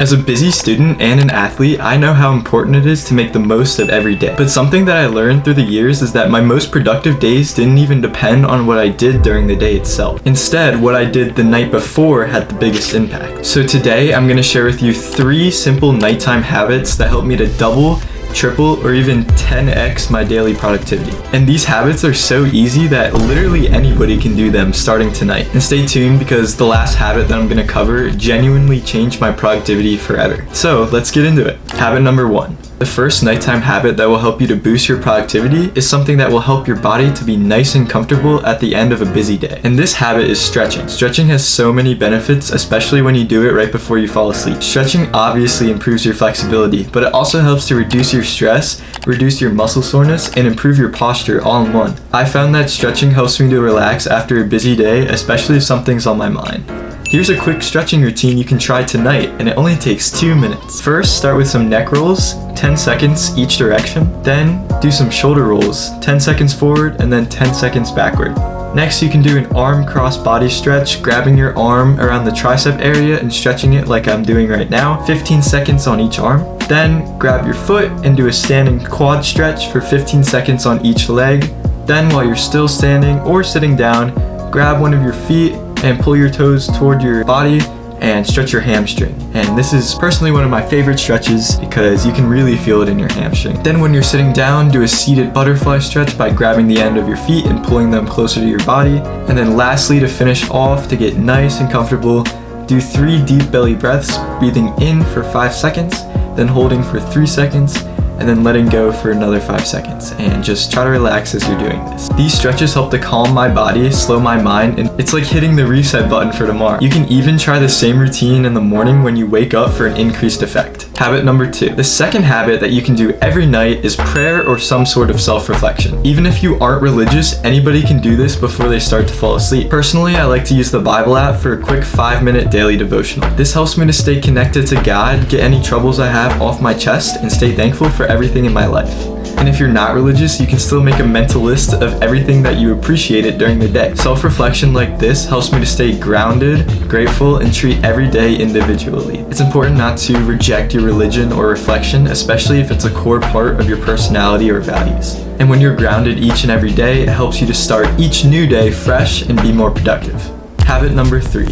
As a busy student and an athlete, I know how important it is to make the most of every day. But something that I learned through the years is that my most productive days didn't even depend on what I did during the day itself. Instead, what I did the night before had the biggest impact. So today, I'm gonna share with you 3 simple nighttime habits that help me to double, triple, or even 10x my daily productivity. And these habits are so easy that literally anybody can do them starting tonight. And stay tuned because the last habit that I'm gonna cover genuinely changed my productivity forever. So let's get into it. Habit number 1. The first nighttime habit that will help you to boost your productivity is something that will help your body to be nice and comfortable at the end of a busy day. And this habit is stretching. Stretching has so many benefits, especially when you do it right before you fall asleep. Stretching obviously improves your flexibility, but it also helps to reduce your stress, reduce your muscle soreness, and improve your posture all in one. I found that stretching helps me to relax after a busy day, especially if something's on my mind. Here's a quick stretching routine you can try tonight, and it only takes 2 minutes. First, start with some neck rolls, 10 seconds each direction. Then, do some shoulder rolls, 10 seconds forward and then 10 seconds backward. Next, you can do an arm cross body stretch, grabbing your arm around the tricep area and stretching it like I'm doing right now, 15 seconds on each arm. Then, grab your foot and do a standing quad stretch for 15 seconds on each leg. Then, while you're still standing or sitting down, grab one of your feet and pull your toes toward your body and stretch your hamstring. And this is personally one of my favorite stretches because you can really feel it in your hamstring. Then when you're sitting down, do a seated butterfly stretch by grabbing the end of your feet and pulling them closer to your body. And then lastly, to finish off, to get nice and comfortable, do 3 deep belly breaths, breathing in for 5 seconds, then holding for 3 seconds, and then letting go for another 5 seconds, and just try to relax as you're doing this. These stretches help to calm my body, slow my mind, and it's like hitting the reset button for tomorrow. You can even try the same routine in the morning when you wake up for an increased effect. Habit number 2. The second habit that you can do every night is prayer or some sort of self-reflection. Even if you aren't religious, anybody can do this before they start to fall asleep. Personally, I like to use the Bible app for a quick 5-minute daily devotional. This helps me to stay connected to God, get any troubles I have off my chest, and stay thankful for everything in my life. And if you're not religious, you can still make a mental list of everything that you appreciated during the day. Self-reflection like this helps me to stay grounded, grateful, and treat every day individually. It's important not to reject your religion or reflection, especially if it's a core part of your personality or values. And when you're grounded each and every day, it helps you to start each new day fresh and be more productive. Habit number 3.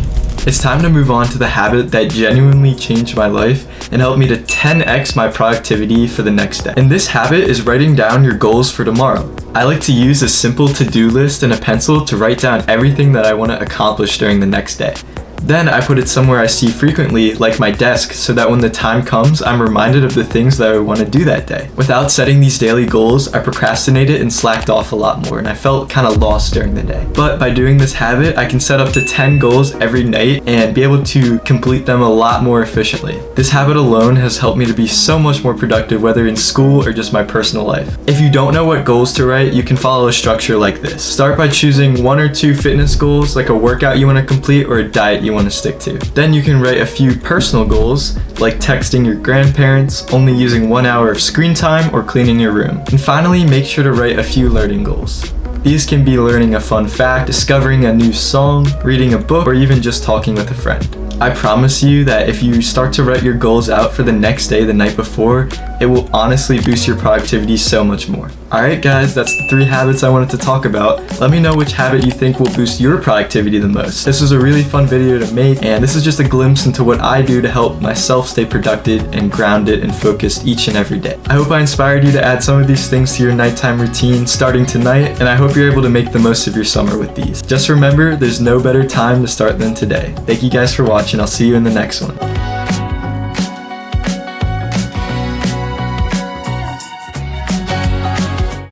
It's time to move on to the habit that genuinely changed my life and helped me to 10x my productivity for the next day. And this habit is writing down your goals for tomorrow. I like to use a simple to-do list and a pencil to write down everything that I want to accomplish during the next day. Then I put it somewhere I see frequently, like my desk, so that when the time comes, I'm reminded of the things that I want to do that day. Without setting these daily goals, I procrastinated and slacked off a lot more, and I felt kind of lost during the day. But by doing this habit, I can set up to 10 goals every night and be able to complete them a lot more efficiently. This habit alone has helped me to be so much more productive, whether in school or just my personal life. If you don't know what goals to write, you can follow a structure like this. Start by choosing 1 or 2 fitness goals, like a workout you want to complete or a diet you want to stick to. Then you can write a few personal goals, like texting your grandparents, only using 1 hour of screen time, or cleaning your room. And finally, make sure to write a few learning goals. These can be learning a fun fact, discovering a new song, reading a book, or even just talking with a friend. I promise you that if you start to write your goals out for the next day the night before, it will honestly boost your productivity so much more. Alright guys, that's the 3 habits I wanted to talk about. Let me know which habit you think will boost your productivity the most. This was a really fun video to make, and this is just a glimpse into what I do to help myself stay productive and grounded and focused each and every day. I hope I inspired you to add some of these things to your nighttime routine starting tonight, and I hope you're able to make the most of your summer with these. Just remember, there's no better time to start than today. Thank you guys for watching. I'll see you in the next one.